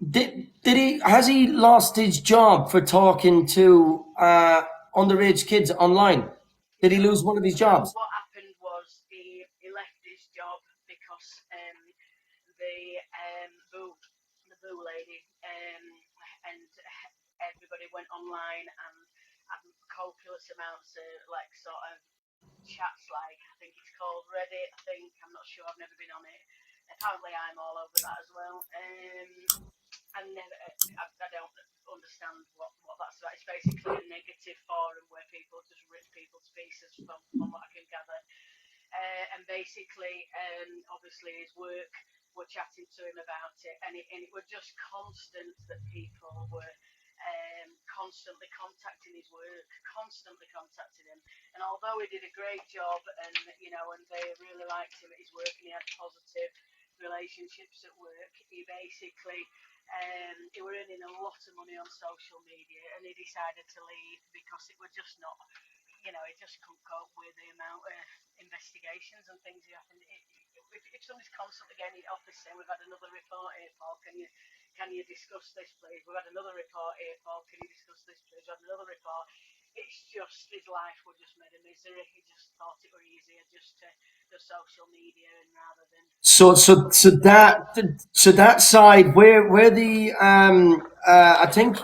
Did he has he lost his job for talking to underage kids online? Did he lose one of his No, jobs? what happened was he left his job because the the boo lady and everybody went online and had copious amounts of like sort of chats, like I think it's called Reddit. I think I'm not sure. I've never been on it. Apparently, I'm all over that as well. I never, I don't understand what that's about. It's basically a negative forum where people just rip people to pieces, from what I can gather. And basically, obviously, his work were chatting to him about it, and it was just constant that people were constantly contacting his work, constantly contacting him. And although he did a great job, and and they really liked him at his work, and he had positive relationships at work, he were earning a lot of money on social media, and he decided to leave because it was just not, he just couldn't cope with the amount of investigations and things he happened. If somebody's constantly getting it off the saying, we've had another report here, Paul, can you discuss this, please? We've had another report here, Paul, can you discuss this, please? We've had another report. It's just, his life was just made a misery. He just thought it were easier just to do social media, and rather than So so rather so than that so that side where the I think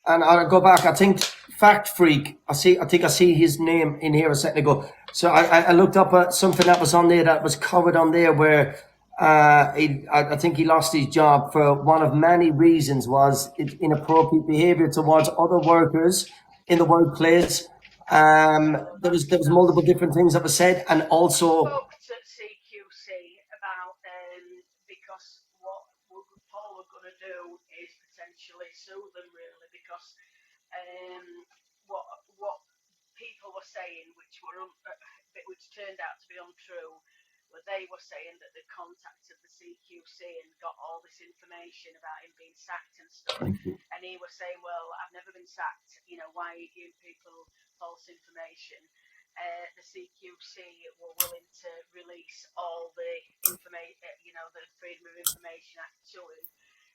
and I'll go back. I think Fact Freak. I think I see his name in here a second ago. So I looked up at something that was on there that was covered on there where I think he lost his job for one of many reasons was inappropriate behaviour towards other workers in the workplace. well, There was that's multiple different things that were said, and I also spoke to CQC about, because what Paul were going to do is potentially sue them, really, because um, what what people were saying, which turned out to be untrue, where they were saying that they contacted the CQC and got all this information about him being sacked and stuff. And he was saying, well, I've never been sacked. Why are you giving people false information? The CQC were willing to release all the information, the Freedom of Information Act to him,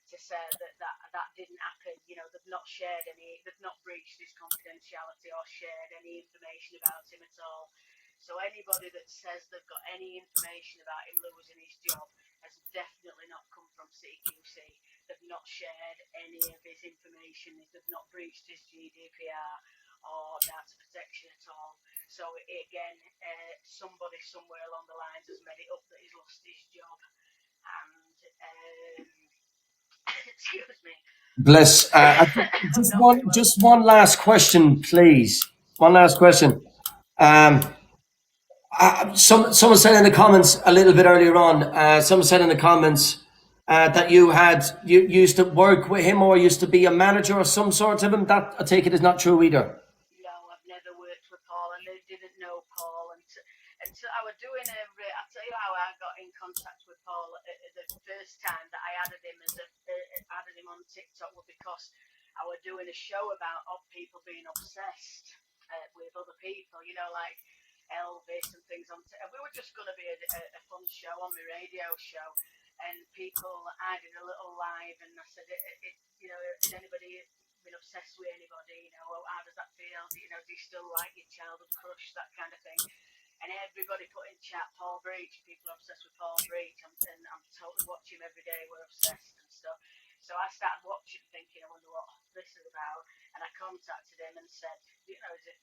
to say that didn't happen. They've not breached his confidentiality or shared any information about him at all. So anybody that says they've got any information about him losing his job has definitely not come from CQC. They've not shared any of his information. They've not breached his GDPR or data protection at all. So again, somebody somewhere along the lines has made it up that he's lost his job, and excuse me, bless. I'm not very well. Just one last question, please. One last question. Um, someone said in the comments a little bit earlier on. Someone said in the comments that you used to work with him or used to be a manager of some sort of him. That I take it is not true either. No, I've never worked with Paul, and they didn't know Paul until I was doing a. I'll tell you how I got in contact with Paul the first time that I added him added him on TikTok was because I was doing a show about people being obsessed with other people, like Elvis and things and we were just going to be a fun show on my radio show, and people. I did a little live, and I said, is anybody been obsessed with anybody? Well, how does that feel? Do you still like your childhood crush, that kind of thing? And everybody put in chat Paul Breach. People are obsessed with Paul Breach, and I'm totally watching him every day. We're obsessed and stuff. So I started watching, thinking, I wonder what this is about. And I contacted him and said, is it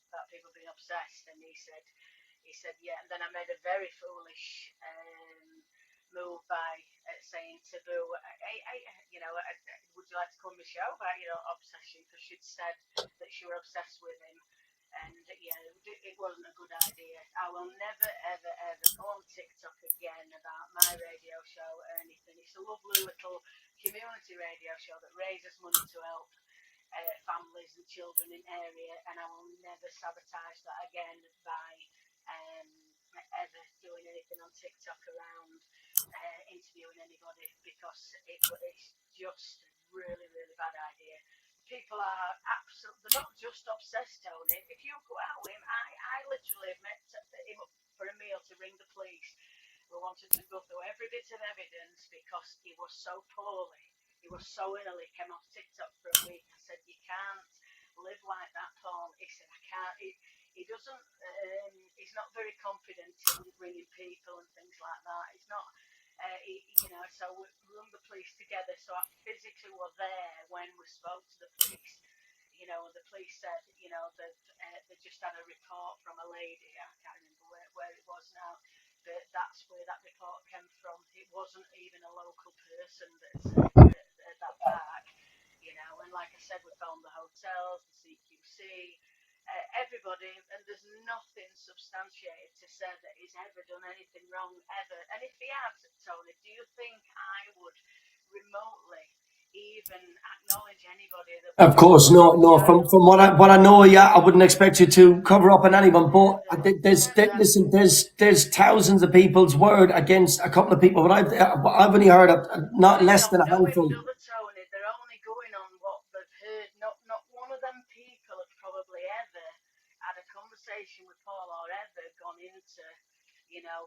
about people being obsessed? And he said, yeah. And then I made a very foolish move by saying to Boo, would you like to come on the show about obsession? Because she'd said that she were obsessed with him, and yeah, it wasn't a good idea. I will never, ever, ever go on TikTok again about my radio show or anything. It's a lovely little community radio show that raises money to help families and children in area, and I will never sabotage that again by um, ever doing anything on TikTok around interviewing anybody, because it's just a really, really bad idea. People are absolutely, they're not just obsessed, Tony. If you go out with him, I literally met him up for a meal to ring the police we wanted to go through every bit of evidence because he was so poorly. He was so ill. He came off TikTok for a week. I said, you can't live like that, Paul. He said, I can't. He doesn't. He's not very confident in ringing people and things like that. He's not. So we rung the police together. So I physically were there when we spoke to the police. The police said, that they just had a report from a lady. I can't remember where it was now, but that's where that report came from. It wasn't even a local person that said at that park, and like I said, we found the hotels, the CQC, everybody, and there's nothing substantiated to say that he's ever done anything wrong, ever. And if he had, Tony, do you think I would remotely even acknowledge anybody that Of course, no. From what I know, yeah, I wouldn't expect you to cover up on anyone. But listen, there's thousands of people's word against a couple of people, but I've only heard of not less than a handful. Tony, they're only going on what they've heard. Not one of them people have probably ever had a conversation with Paul or ever gone into,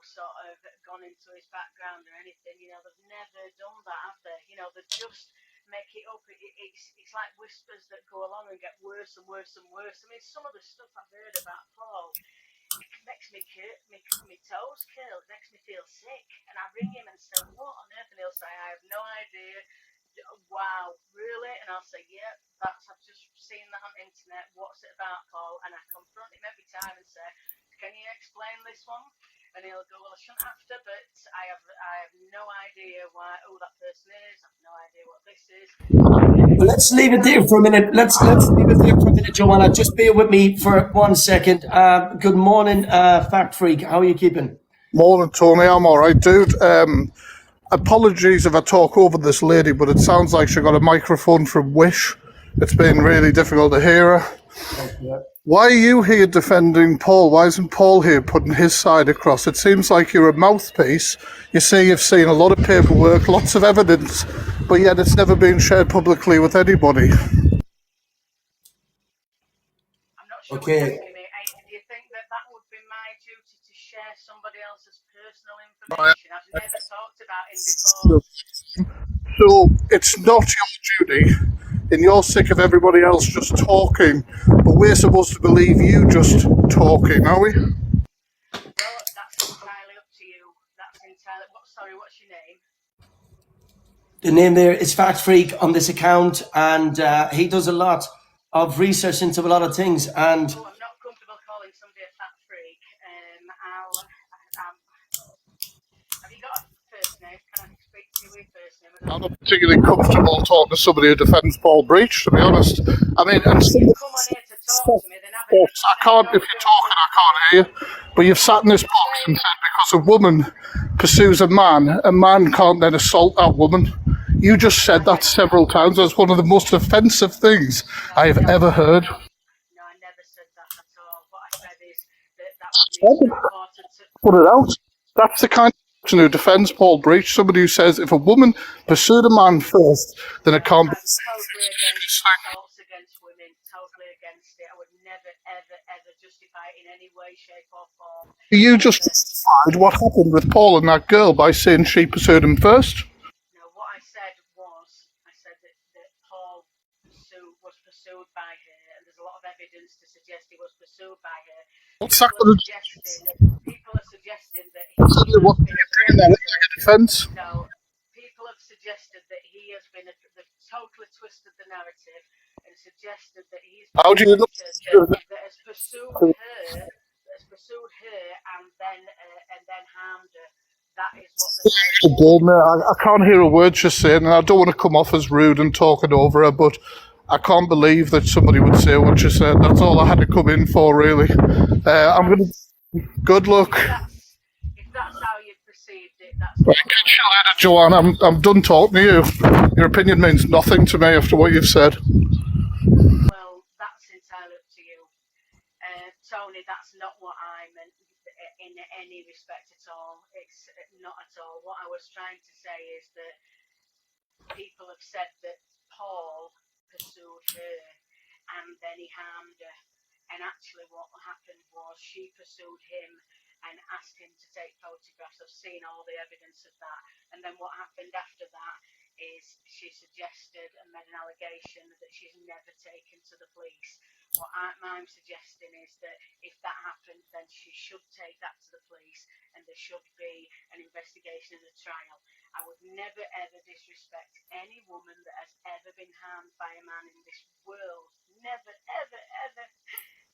sort of gone into his background or anything. They've never done that, have they? They just make it up. It's like whispers that go along and get worse and worse and worse. I mean, some of the stuff I've heard about Paul, it makes me toes curl. It makes me feel sick. And I ring him and say, what on earth? And he'll say, I have no idea. Wow, really? And I'll say, yeah, I've just seen that on the internet. What's it about, Paul? And I confront him every time and say, can you explain this one? And he'll go, well, I shouldn't have to, but I have no idea who that person is. I have no idea what this is. Let's leave it there for a minute. Let's leave it there for a minute, Joanna. Just bear with me for 1 second. Good morning, Fact Freak. How are you keeping? Morning, Tony. I'm all right, dude. Apologies if I talk over this lady, but it sounds like she got a microphone from Wish. It's been really difficult to hear her. Okay. Why are you here defending Paul? Why isn't Paul here putting his side across? It seems like you're a mouthpiece. You say you've seen a lot of paperwork, lots of evidence, but yet it's never been shared publicly with anybody. I'm not sure what you're Okay. asking me. Do you think that would be my duty to share somebody else's personal information? I've never talked about him before. So it's not your duty, and you're sick of everybody else just talking, but we're supposed to believe you just talking, are we? Well, that's entirely up to you. What's your name? The name there is Fact Freak on this account, and he does a lot of research into a lot of things. And Oh, I'm not comfortable calling somebody a fat freak. Have you got a first name? Can I speak to you with first name? I'm not particularly comfortable talking to somebody who defends Paul Breach, to be honest. I mean, and If you come on here to talk to me, then have it. I can't, if you're talking, I can't hear you. But you've sat in this box and said because a woman pursues a man can't then assault that woman. You just said that several times. That's one of the most offensive things I have ever heard. No, I never said that at all. What I said is that would be important to. Put it out. That's the kind of person who defends Paul Breach. Somebody who says if a woman pursued a man first, then it can't be. I'm totally against assaults against women. Totally against it. I would never, ever, ever justify it in any way, shape, or form. You just justified what happened with Paul and that girl by saying she pursued him first. No, what I said that Paul was pursued by her, and there's a lot of evidence to suggest he was pursued by her. What's that going to do? People are suggesting that he has been. Defense? No, people have suggested that he has been. They've totally twisted the narrative and suggested that he's been How do you look? that has pursued her, and then harmed her. That is what the I can't hear a word she's saying, and I don't want to come off as rude and talking over her, but I can't believe that somebody would say what she said. That's all I had to come in for, really. I'm going to. Good luck. If that's how you perceived it, that's. Catch you later, Joanne. I'm done talking to you. Your opinion means nothing to me after what you've said. Well, that's entirely up to you. Tony, that's not what I meant in any respect at all. It's not at all. What I was trying to say is that people have said that Paul pursued her and then he harmed her. And actually what happened was she pursued him and asked him to take photographs. I've seen all the evidence of that. And then what happened after that is she suggested and made an allegation that she's never taken to the police. What I'm suggesting is that if that happened, then she should take that to the police and there should be an investigation and a trial. I would never ever disrespect any woman that has ever been harmed by a man in this world. Never, ever, ever.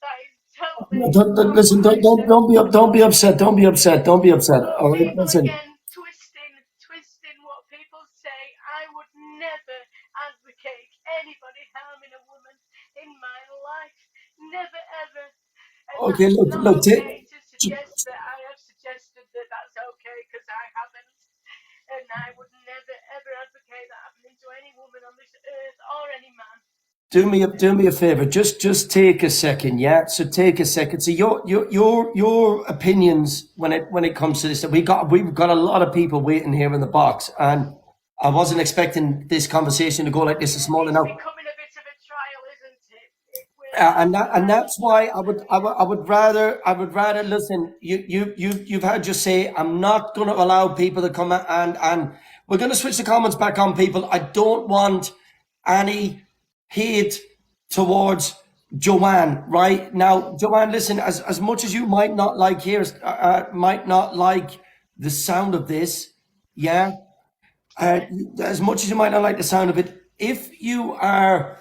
That is totally not Listen, what I said. don't be upset. Don't be upset. Don't be upset. But All right, people listen. again twisting what people say. I would never advocate anybody harming a woman in my life. Never ever. And Okay, that's look, not look. okay to suggest that I have suggested that that's okay because I haven't. And I would never ever advocate that happening to any woman on this earth or any man. Do me a favor. Just take a second, yeah. So take a second. So your opinions when it comes to this. We've got a lot of people waiting here in the box, and I wasn't expecting this conversation to go like this morning. It's Now, becoming a bit of a trial, isn't it? and that's why I would rather listen. You've heard just say I'm not going to allow people to come and we're going to switch the comments back on people. I don't want any hate towards Joanne right now. Joanne, listen, as much as you might not like might not like the sound of this, yeah. As much as you might not like the sound of it, if you are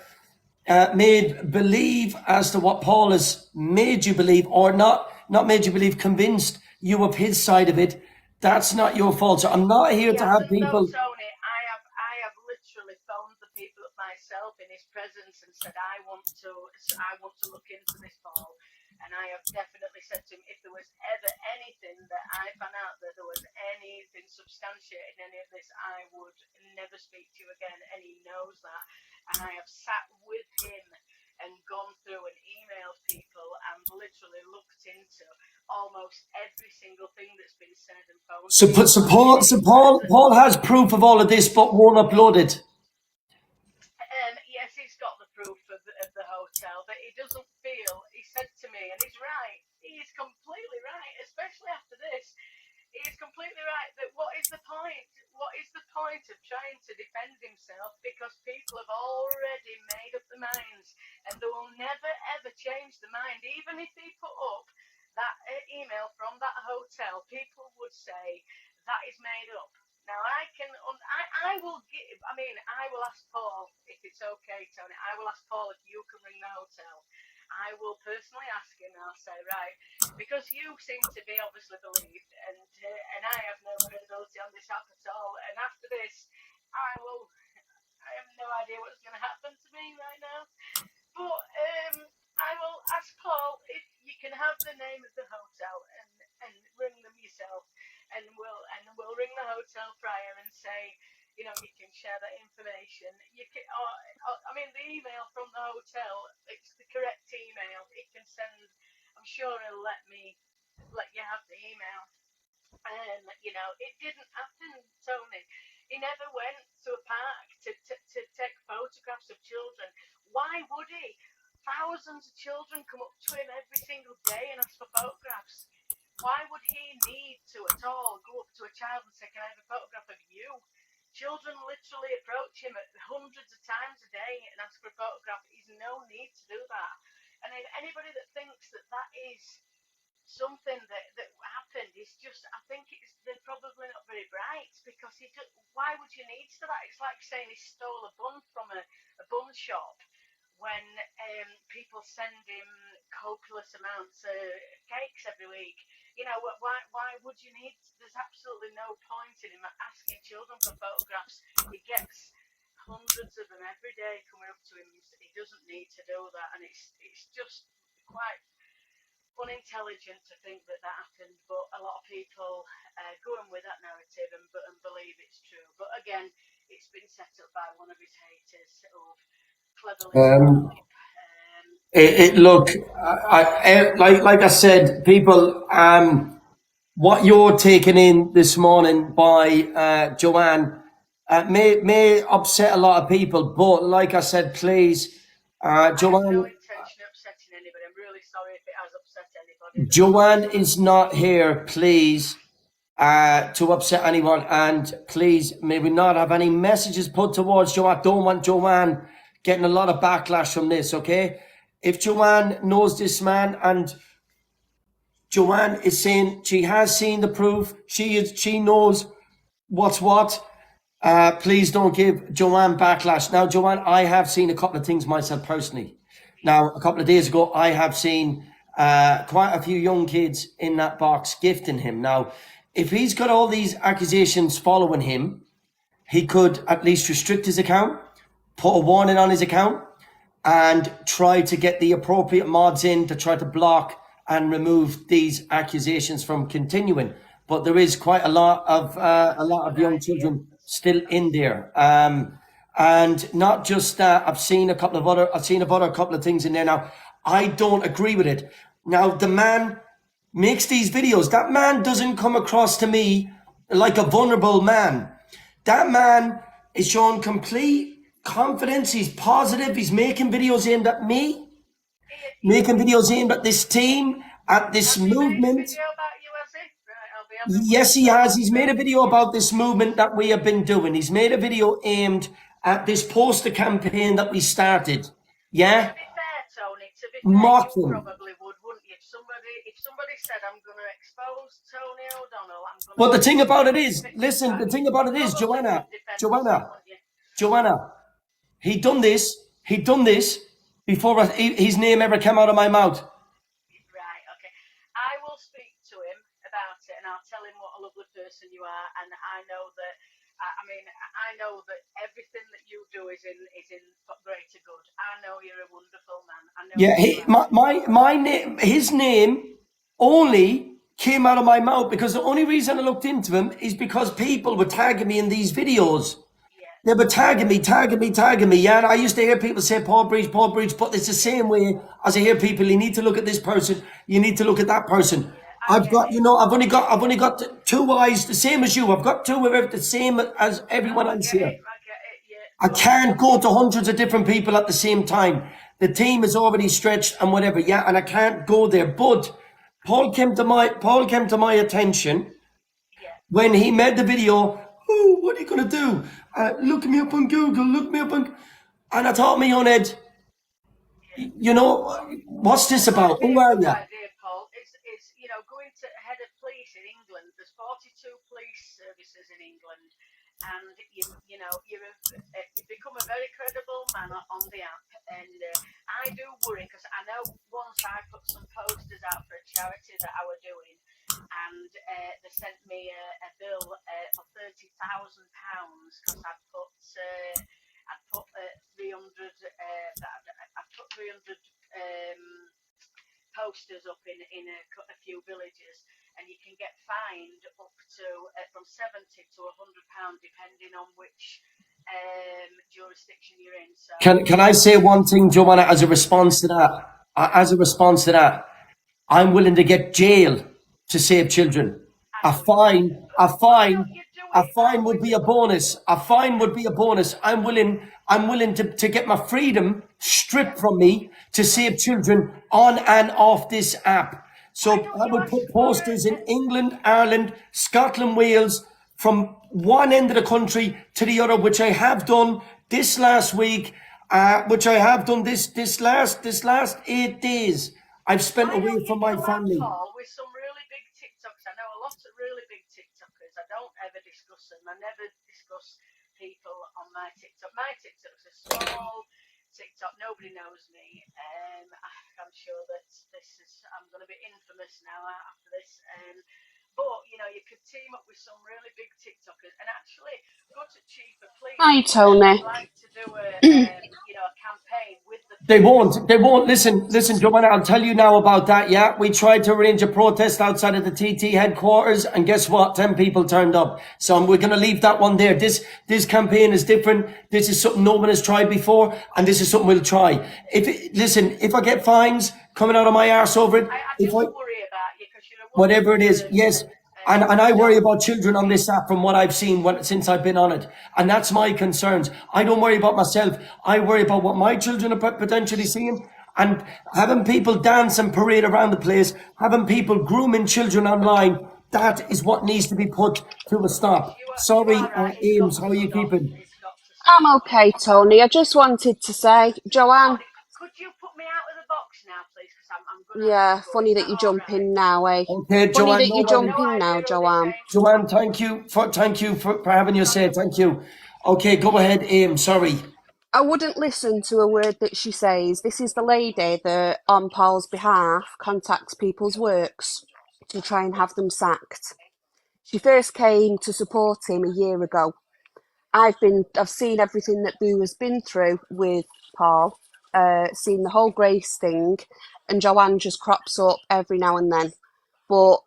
made believe as to what Paul has made you believe, or not made you believe, convinced you of his side of it, that's not your fault. So I'm not here to have people. No, Tony, I have literally phoned the people myself in his presence and said I want to look into this, Paul. And I have definitely said to him, if there was ever anything that I found out that there was anything substantiated in any of this, I would never speak to you again. And he knows that. And I have sat with him and gone through and emailed people and literally looked into almost every single thing that's been said and phoned. Paul has proof of all of this, but won't upload it. Yes, he's got the proof of the hotel, but he doesn't feel. He said to me, and he's right. He's completely right, especially after this. He's completely right that what is the point? What is the point of trying to defend himself? Because people have already made up their minds, and they will never ever change the mind. Even if he put up that email from that hotel, people would say that is made up. Now I will give. I mean, I will ask Paul if it's okay, Tony. I will ask Paul if you can ring the hotel. I will personally ask him. And I'll say, right, because you seem to be obviously believed, and I have no credibility on this app at all. And after this, I have no idea what's going to happen to me right now. But I will ask Paul if you can have the name of the hotel and ring them yourself, and we'll ring the hotel prior and say, you can share that information. You can, I mean, the email from the hotel, it's the correct email. It can send. I'm sure he'll let you have the email. It didn't happen, Tony. He never went to a park to take photographs of children. Why would he? Thousands of children come up to him every single day and ask for photographs. Why would he need to at all go up to a child and say, can I have a photograph of you? Children literally approach him hundreds of times a day and ask for a photograph. He's no need to do that. And if anybody that thinks that is something that happened is just, I think they're probably not very bright, because why would you need to that? It's like saying he stole a bun from a bun shop when people send him copious amounts of cakes every week. Why would you need? There's absolutely no point in him asking children for photographs. He gets hundreds of them every day coming up to him. He doesn't need to do that, and it's just quite unintelligent to think that happened. But a lot of people go in with that narrative and believe it's true. But again, it's been set up by one of his haters who've cleverly set it up. Look, like I said, people, what you're taking in this morning by Joanne may upset a lot of people, but like I said, please, Joanne. I have no intention of upsetting anybody. I'm really sorry if it has upset anybody. Joanne is not here, please, to upset anyone, and please, may we not have any messages put towards Joanne. I don't want Joanne getting a lot of backlash from this, okay? If Joanne knows this man, and Joanne is saying she has seen the proof, she knows what's what. Please don't give Joanne backlash. Now, Joanne, I have seen a couple of things myself personally. Now, a couple of days ago, I have seen quite a few young kids in that box gifting him. Now, if he's got all these accusations following him, he could at least restrict his account, put a warning on his account, and try to get the appropriate mods in to try to block and remove these accusations from continuing. But there is quite a lot of young children still in there, and not just that. I've seen a couple of things in there. Now, I don't agree with it. Now, the man makes these videos. That man doesn't come across to me like a vulnerable man. That man is showing complete confidence. He's positive. He's making videos aimed at me, making videos aimed at this team, at this movement. Yes, he has. He's made a video about this movement that we have been doing. He's made a video aimed at this poster campaign that we started. Yeah? To be fair, Tony, Mock you him. probably would, wouldn't you? If somebody said, I'm going to expose Tony O'Donnell, I'm going to... But the thing about it is, listen, the thing about it is, Joanna, he done this before his name ever came out of my mouth. Right, okay. I will speak to him about it, and I'll tell him what a lovely person you are, and I know that, I know that everything that you do is in greater good. I know you're a wonderful man. I know. Yeah, my name, his name only came out of my mouth because the only reason I looked into him is because people were tagging me in these videos. They were tagging me. Yeah, and I used to hear people say Paul Breach, but it's the same way as I hear people, you need to look at this person, you need to look at that person. I've only got two eyes, the same as you. I've got two of the same as everyone else here. I can't go to hundreds of different people at the same time. The team is already stretched and whatever, yeah, and I can't go there. But Paul came to my attention when he made the video. Oh, what are you gonna do? Look me up on Google. And I thought, me on Ed, what's this about? Who are you? Paul, it's going to head of police in England. There's 42 police services in England, and you've become a very credible man on the app. And I do worry because I know once I put some posters out for a charity that I were doing, and they sent me a bill for £30,000 because I'd put 300 posters up in a few villages, and you can get fined up to from £70 to £100 depending on which jurisdiction you're in. So Can I say one thing, Joanna, as a response to that? I'm willing to get jail to save children. A fine would be a bonus. I'm willing to get my freedom stripped from me to save children on and off this app. So I would put posters in England, Ireland, Scotland, Wales, from one end of the country to the other, which I have done this last week, which I have done this last 8 days. I've spent away from my family. With some really big TikToks. I know a lot of really big TikTokers. I don't ever discuss them. I never discuss people on my TikTok. My TikTok's a small TikTok. Nobody knows me. I'm sure that I'm going to be infamous now after this. But you could team up with some really big TikTokers and actually go to Chief of Police. Hi, Tony. Like to do a campaign with the. They won't. Listen, Joanna, I'll tell you now about that, yeah? We tried to arrange a protest outside of the TT headquarters, and guess what? 10 people turned up. So we're going to leave that one there. This campaign is different. This is something no one has tried before, and this is something we'll try. If I get fines coming out of my arse over it, I just worry about you because you're a whatever it is, yes. And I worry about children on this app from what I've seen since I've been on it. And that's my concerns. I don't worry about myself. I worry about what my children are potentially seeing. and having people dance and parade around the place, having people grooming children online. That is what needs to be put to a stop. You Sorry, are right. It's got Ames, to how are you stop. keeping? It's got to stop. I'm okay, Tony. I just wanted to say, Joanne, Tony, could you put me out of the box now, please? Because I'm going to have to yeah, go. funny Is that that you all jump right? in now, eh? Okay, Funny Joanne, that no you worries. jump No in now, idea who this Joanne. came Joanne, from. thank you for having your say. Thank you. Okay, go ahead, Ames. Sorry. I wouldn't listen to a word that she says. This is the lady that, on Paul's behalf, contacts people's works to try and have them sacked. She first came to support him a year ago. I've seen everything that Boo has been through with Paul, seen the whole Grace thing, and Joanne just crops up every now and then. But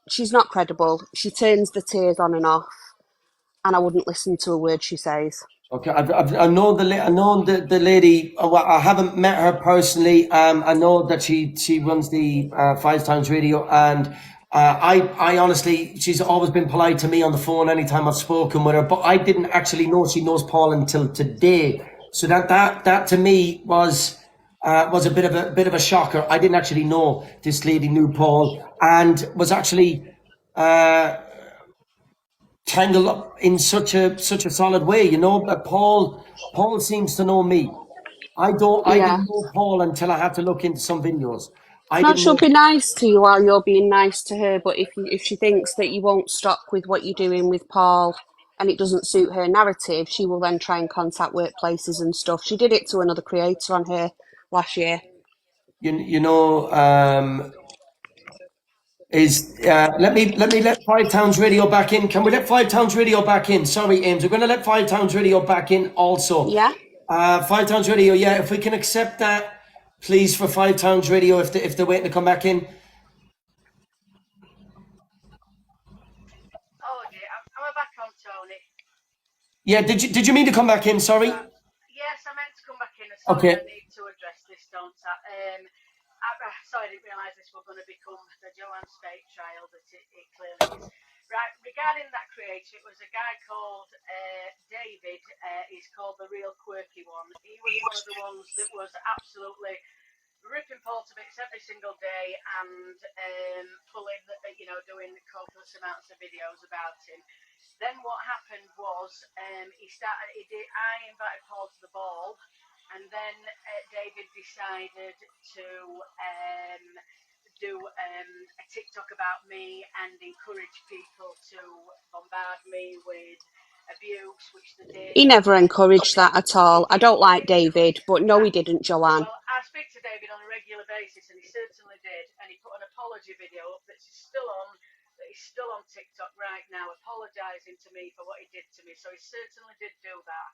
she's not credible. She turns the tears on and off, and I wouldn't listen to a word she says. Okay, I know I know the lady. Well, I haven't met her personally. I know that she runs the Five Towns Radio, and I honestly, she's always been polite to me on the phone anytime I've spoken with her. But I didn't actually know she knows Paul until today. So that to me was a bit of a shocker. I didn't actually know this lady knew Paul and was actually tangled up in such a solid way, But Paul seems to know me. I Yeah. didn't know Paul until I had to look into some videos. I Now didn't she'll know. be nice to you while you're being nice to her, but if she thinks that you won't stop with what you're doing with Paul and it doesn't suit her narrative, she will then try and contact workplaces and stuff. She did it to another creator on here last year. You know is let me let Five Towns Radio back in. Can we let Five Towns Radio back in? Sorry, Ames. We're going to let Five Towns Radio back in also. Yeah? Five Towns Radio. Yeah, if we can accept that, please, for Five Towns Radio, if they're waiting to come back in. Oh dear, am I back on, Tony? Yeah, did you mean to come back in? Sorry. Right. Yes, I meant to come back in. Sorry, I Okay. need to address this, don't I? Sorry, I didn't realise this was going to become the Joanne Spate trial, but it clearly is. Right, regarding that creator, it was a guy called David. He's called the Real Quirky One. He was one of the ones that was absolutely ripping Paul to bits every single day and pulling, doing copious amounts of videos about him. Then what happened was I invited Paul to the ball, and then David decided to do a TikTok about me and encourage people to bombard me with abuse, which they did. He never encouraged that at all. I don't like He did. David, but no, he didn't, Joanne. Well, I speak to David on a regular basis, and he certainly did. And he put an apology video up that is still on TikTok right now, apologising to me for what he did to me. So he certainly did do that,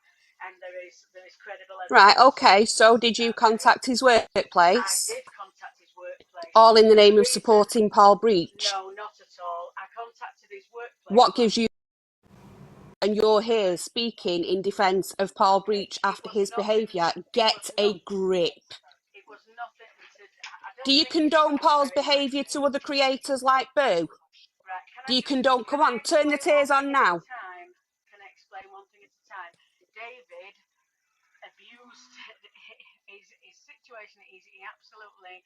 and there is credible evidence. Right, okay, so did you contact his I workplace? did contact his workplace. All in the name of supporting Paul Breach? No, not at all. I contacted his workplace. What gives you... And you're here speaking in defence of Paul Breach after his behaviour. Get a grip. It was nothing. Do you condone Paul's behaviour to other creators like Boo? Right, Do you condone... Come on, turn the tears on now. Can I explain one thing at a time? David abused his situation. He absolutely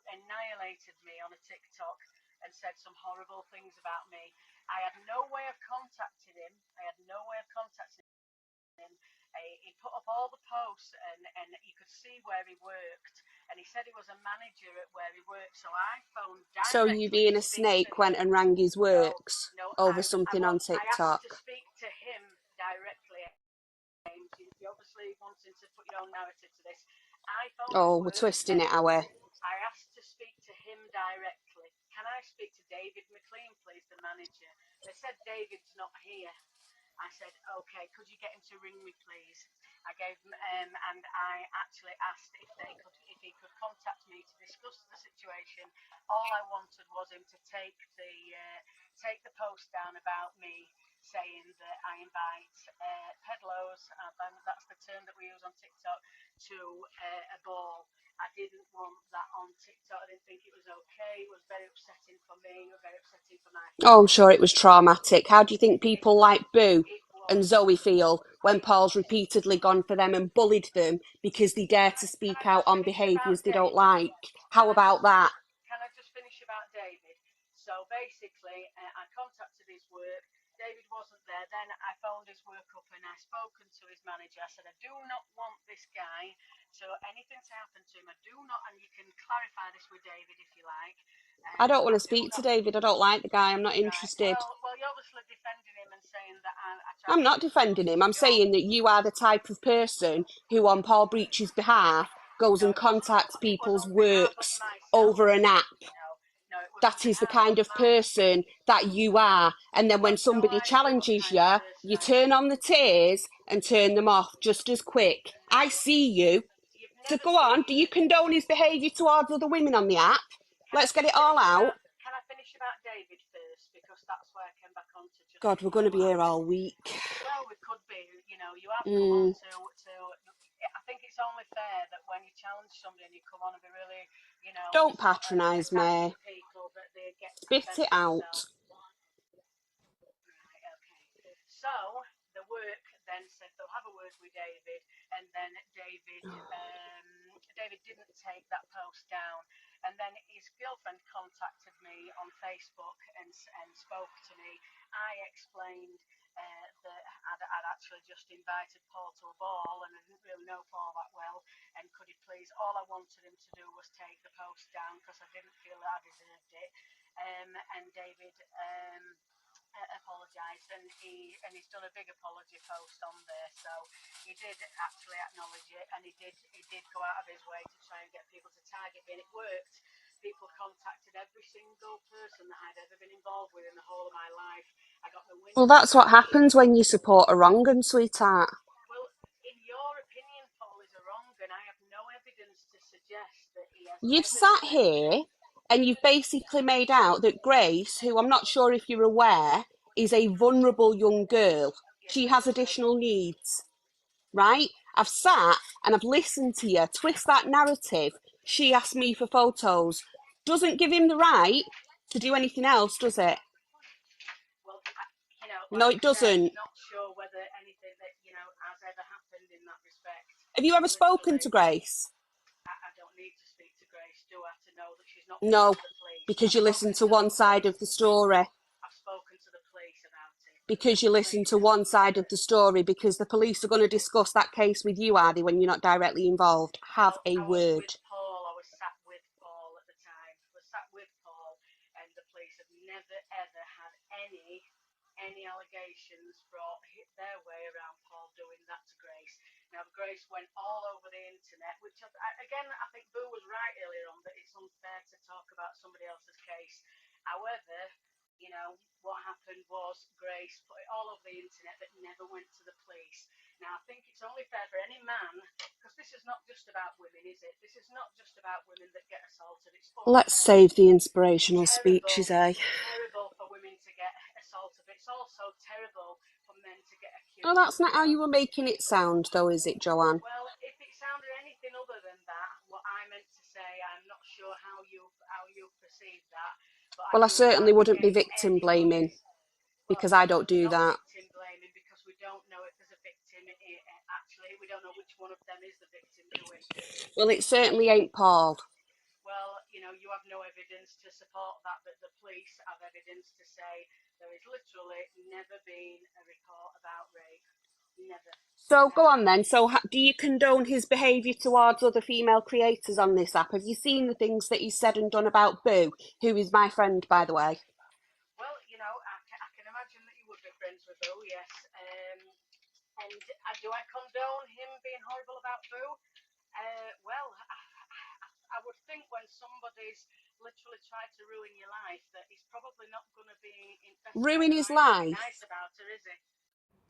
annihilated me on a TikTok and said some horrible things about me. I had no way of contacting him. He put up all the posts and you could see where he worked. And he said he was a manager at where he worked. So I phoned directly. So you being a snake went and rang his works over something on TikTok? I asked to speak to him directly. You obviously wanting to put your own narrative to this. We're twisting it our way. I asked to speak to him directly. Can I speak to David McLean, please, the manager? They said David's not here. I said, okay, could you get him to ring me, please? I gave him, and I actually asked if he could contact me to discuss the situation. All I wanted was him to take the post down about me, saying that I invite pedlos, that's the term that we use on TikTok, to a ball. I didn't want that on TikTok. I didn't think it was okay. It was very upsetting for me. It was very upsetting for my family. Oh, I'm sure it was traumatic. How do you think people like Boo and Zoe feel when Paul's repeatedly gone for them and bullied them because they dare to speak Can I out just on finish behaviours about they don't David? like. How about that? Can I just finish about David? So basically, I contacted his work. David wasn't there. Then I phoned his work up and I spoken to his manager. I said, I do not want this guy to anything to happen to him. I do not, and you can clarify this with David if you like. I don't want I to do speak to not. David. I don't like the guy. I'm not Right. interested. Well, you're obviously defending him and saying that I tried I'm to not get him to defending post him. his I'm job. saying that you are the type of person who, on Paul Breach's behalf, goes No, and contacts it was people's on behalf of works myself. over an app. No, it was on That is the behalf of kind of my. person that you are. And then when Well, no somebody idea what challenges kind of you, person you I am. turn on the tears and turn them off just as quick. I see you. You've So never go on, do seen. you condone his behaviour towards other women on the app? Can I Let's get just it all finish out. about? Can I finish about David first because that's why I came back on to God, we're justify going to be what here happened. all week. Well, we could be. You have come on Mm, to. I think it's only fair that when you challenge somebody and you come on and be really, don't sort of patronise attacking me. people, that they get Spit it defend out. themselves. Right, okay. So the work then said they'll have a word with David, and then David didn't take that post down, and then his girlfriend contacted me on Facebook and spoke to me. I explained that I'd actually just invited Paul to a ball, and I didn't really know Paul that well, and could he please? All I wanted him to do was take the post down because I didn't feel that I deserved it. And David apologised, and he's done a big apology post on there. So he did actually acknowledge it, and he did go out of his way to try and get people to target me, and it worked. People contacted every single person that I'd ever been involved with in the whole of my life. I got the Well, window that's what crashing. happens when you support a wrong 'un, sweetheart. Well, in your opinion, Paul is a wrong, and I have no evidence to suggest that he has You've ever sat done here anything. and you've basically made out that Grace, who I'm not sure if you're aware, is a vulnerable young girl. Yes, She I has do. additional needs, right? I've sat and I've listened to you twist that narrative. She asked me for photos. Doesn't give him the right to do anything else, does it? Well, No, like it I said, doesn't. not sure whether anything that has ever happened in that respect. Have you ever spoken Literally, to Grace? I don't need to speak to Grace, do I, to know that she's not been No, to the police. because I've you listen spoken to to the one side police. of the story. I've spoken to the police about it. Because you The listen police. to one side of the story, because the police are going to discuss that case with you, are they, when you're not directly involved? Have Well, a I was word. with Paul. I was sat with Paul at the time. I was sat with Paul, and the police have never ever had any allegations brought their way around Paul doing that to Grace. Now, Grace went all over the internet, which again, I think Boo was right earlier on that it's unfair to talk about somebody else's case. However, what happened was Grace put it all over the internet but never went to the police. Now, I think it's only fair for any man, because this is not just about women, is it? This is not just about women that get assaulted. It's Let's unfair. save the It's inspirational terrible, speeches, eh? terrible for women to get assaulted. But it's also terrible for men to get Oh, accused. that's not how you were making it sound, though, is it, Joanne? Well, if it sounded anything other than that, what I meant to say, I'm not sure how you perceive that, but I Well, I do not certainly wouldn't be advocate victim anybody. blaming, Well, because I don't we're do not that. victim blaming because we don't know if there's a victim. Actually, we don't know which one of them is the victim, do we? Well, it certainly ain't Paul. Well, you have no evidence to support that, but the police have evidence to say there has literally never been a report about rape. Never. So go Never. on then. So do you condone his behaviour towards other female creators on this app? Have you seen the things that he's said and done about Boo, who is my friend, by the way? Well, I can imagine that you would be friends with Boo, yes. And do I condone him being horrible about Boo? Well, I would think when somebody's literally tried to ruin your life, that he's probably not going to be in best Ruin frame of his mind to be life? nice about her, is he?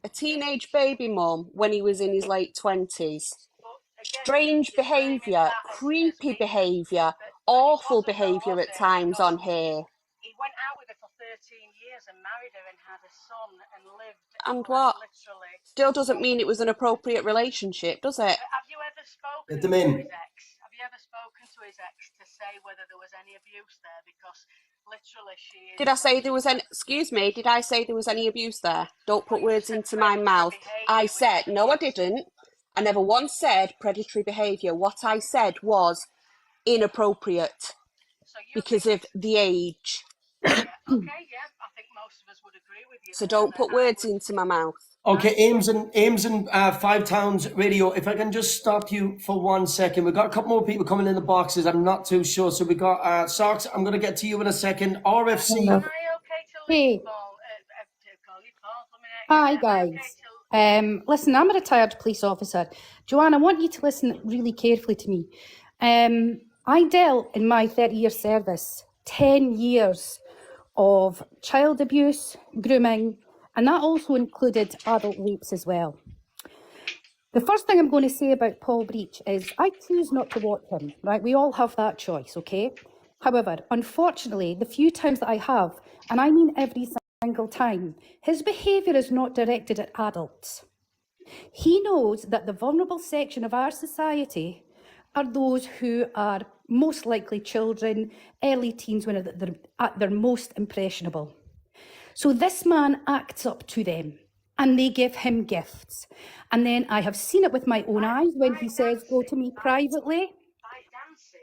A teenage baby mum when he was in his late 20s. But again, Strange you're framing behaviour, that as creepy being, behaviour, but it awful wasn't though, behaviour was at it? times Because on here. he went out with her for 13 years and married her and had a son and lived And like what? literally. Still doesn't Well, mean it was an appropriate relationship, does it? have you ever Get spoken them to in. his ex? Have you ever spoken to his ex to say whether there was any abuse there? Because Literally, she is. Did I say there was any, excuse me, did I say there was any abuse there? Don't put Well, you words said into my predatory mouth. behaviour, I which said, is no, I what. didn't. I never once said predatory behaviour. What I said was inappropriate So you because think of it's the age. yeah, okay, yeah. I think most of us would agree with you So there. don't That put I words would. into my mouth. Okay, Ames and Five Towns Radio. If I can just stop you for 1 second, we've got a couple more people coming in the boxes. I'm not too sure. So we got Socks. I'm going to get to you in a second. RFC. Am I okay to leave, Hey, Paul? To call you Paul for a minute. hi Am I okay guys. to? Listen, I'm a retired police officer. Joanne, I want you to listen really carefully to me. I dealt in my 30-year service 10 years of child abuse, grooming, and that also included adult rapes as well. The first thing I'm going to say about Paul Breach is I choose not to watch him, right? We all have that choice, okay? However, unfortunately, the few times that I have, and I mean every single time, his behaviour is not directed at adults. He knows that the vulnerable section of our society are those who are most likely children, early teens, when they're at their most impressionable. So this man acts up to them and they give him gifts. And then I have seen it with my own eyes when he says, go to me privately. By dancing.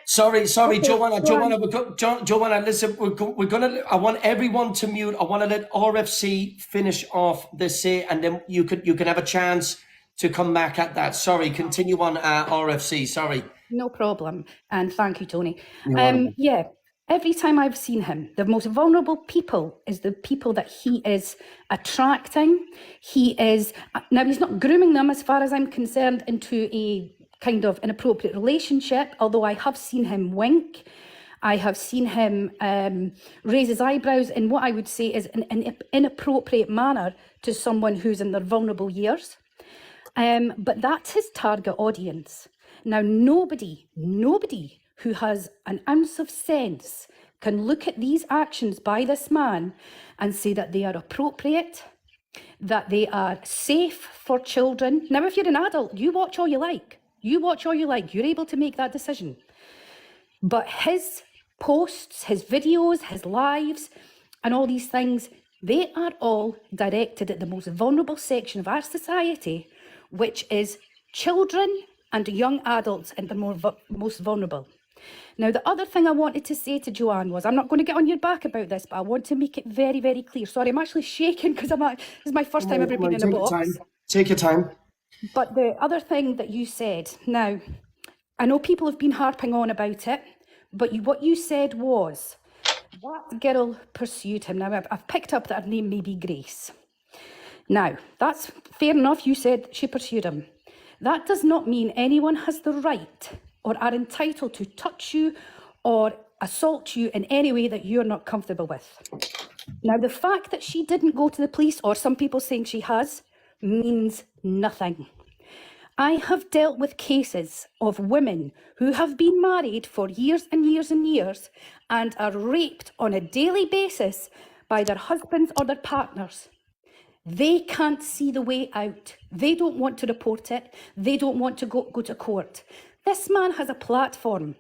Sorry, Okay, Joanna, go on. Joanna, listen, we're gonna, I want everyone to mute. I want to let RFC finish off this, and then you can have a chance to come back at that. Sorry, continue on, RFC, sorry. No problem. And thank you, Tony. You're welcome. Yeah, every time I've seen him, the most vulnerable people is the people that he is attracting. He is, now he's not grooming them as far as I'm concerned into a kind of inappropriate relationship, although I have seen him wink. I have seen him raise his eyebrows in what I would say is an inappropriate manner to someone who's in their vulnerable years. But that's his target audience. Now, nobody who has an ounce of sense can look at these actions by this man and say that they are appropriate, that they are safe for children. Now, if you're an adult, you watch all you like. You're able to make that decision. But his posts, his videos, his lives, and all these things, they are all directed at the most vulnerable section of our society, which is children and young adults, and the most vulnerable. Now, the other thing I wanted to say to Joanne was, I'm not going to get on your back about this, but I want to make it very, very clear. Sorry, I'm actually shaking because this is my first time ever being in a box. Take your time. But the other thing that you said, now, I know people have been harping on about it, but what you said was, that girl pursued him. Now, I've picked up that her name may be Grace. Now, that's fair enough. You said she pursued him. That does not mean anyone has the right or are entitled to touch you or assault you in any way that you're not comfortable with. Now, the fact that she didn't go to the police, or some people saying she has, means nothing. I have dealt with cases of women who have been married for years and years and years and are raped on a daily basis by their husbands or their partners. They can't see the way out. They don't want to report it. They don't want to go to court. This man has a platform,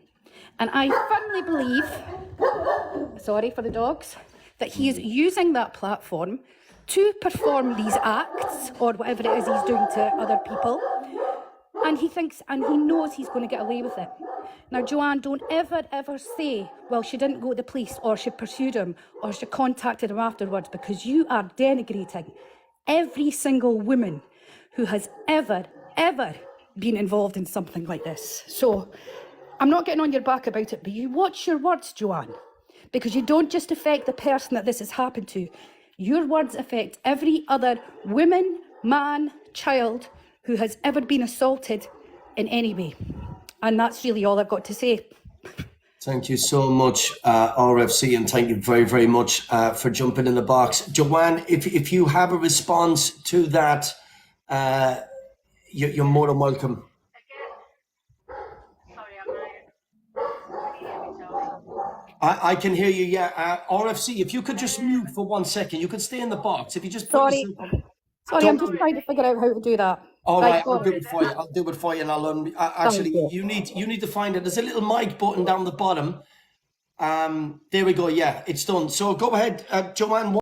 and I firmly believe, sorry for the dogs, that he is using that platform to perform these acts or whatever it is he's doing to other people. And he thinks, and he knows he's going to get away with it. Now, Joanne, don't ever say, well, she didn't go to the police, or she pursued him, or she contacted him afterwards, because you are denigrating every single woman who has ever been involved in something like this. So I'm not getting on your back about it, but you watch your words, Joanne, because you don't just affect the person that this has happened to. Your words affect every other woman, man, child who has ever been assaulted in any way. And that's really all I've got to say. Thank you so much, RFC, and thank you very, very much for jumping in the box. Joanne, if you have a response to that, you're more than welcome. Again, sorry, can you hear me, Tony? I can hear you, yeah. RFC, if you could just mute for 1 second, you could stay in the box. If you just put Sorry, yourself... I'm just trying to figure out how to do that. All right, I'll sorry. do it for you, and I'll actually, you need to find it. There's a little mic button down the bottom, There we go. Yeah, it's done. So go ahead, Joanne.